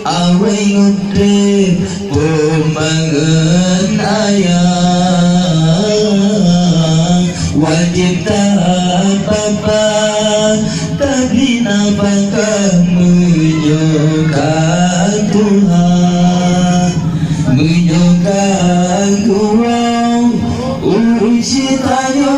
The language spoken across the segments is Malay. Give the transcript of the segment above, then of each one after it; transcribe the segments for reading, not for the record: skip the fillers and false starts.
awai ngudip pemangan ayah wajib tak apa-apa tapi apakah menyokong Tuhan menyokong kurang urusi tanya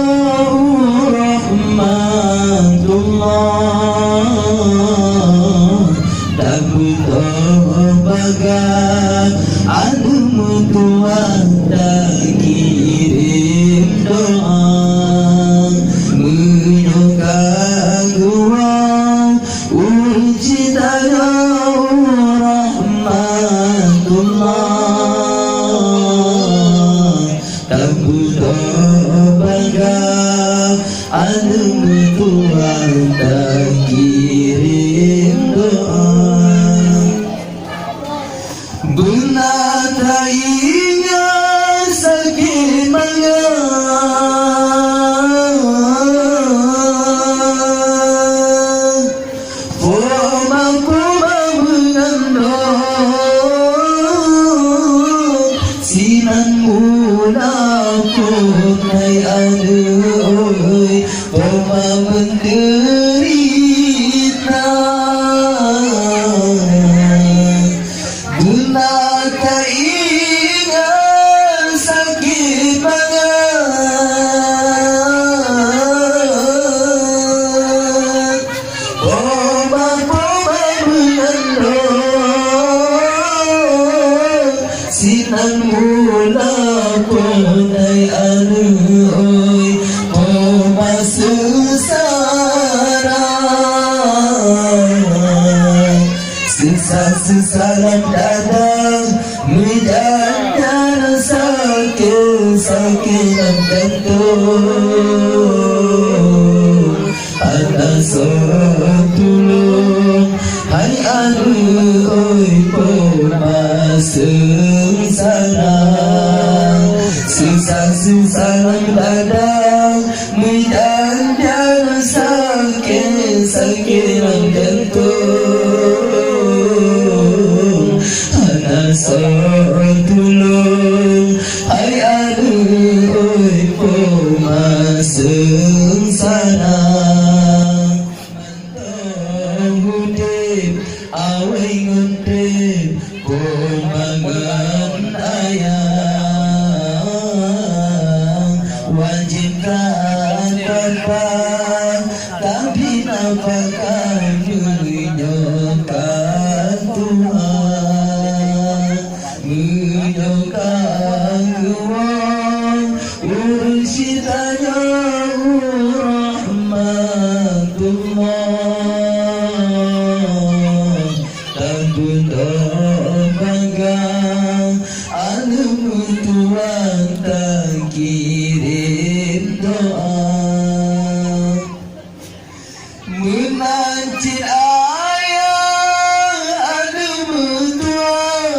rahmatullah tak butuh bagai anumu Tuhan tak kirim doa menyokong kurang urusi tanya rahmatullah tak butuh bagai anumu Tuhan tak kirim doa benar tak ingat sakit mangat mampu mengandung sinan mula pun hai ada oi pema menderita benar tak ingat sakit banget poma menandung sinan mula punai anu oi poma sesara sesaran dadang medanya sakit gantung atas tulung hai anu oi poma sesaran dadang medanya sakit gantung anas tulung hai anu oi poma sengsara mantong hudip awai ngudip pemangan ayah wajib tak apa tapi apakah menyokong Tuhan menyokong Tuhan urusi tanya rahmatullah tak butuh bagai anumu Tuhan tak kirim doa menanti ayah anumu Tuhan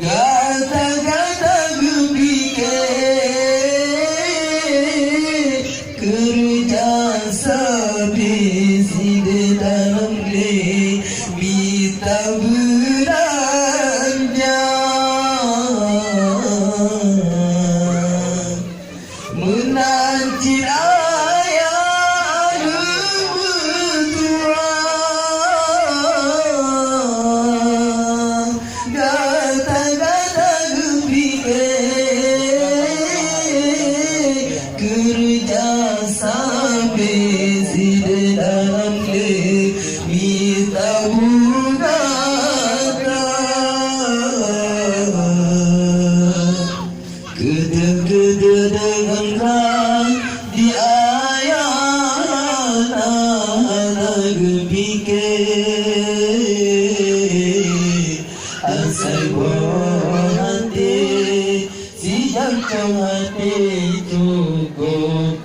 kata-kata gembira kerja sabisi di dalam geli minta beranja menanti ayah anumu Tuhan kata-kata gembira kerja sabisi di dalam geli minta gede-gede dengan di ayah anak pikir asal hati si jangkau hati cukup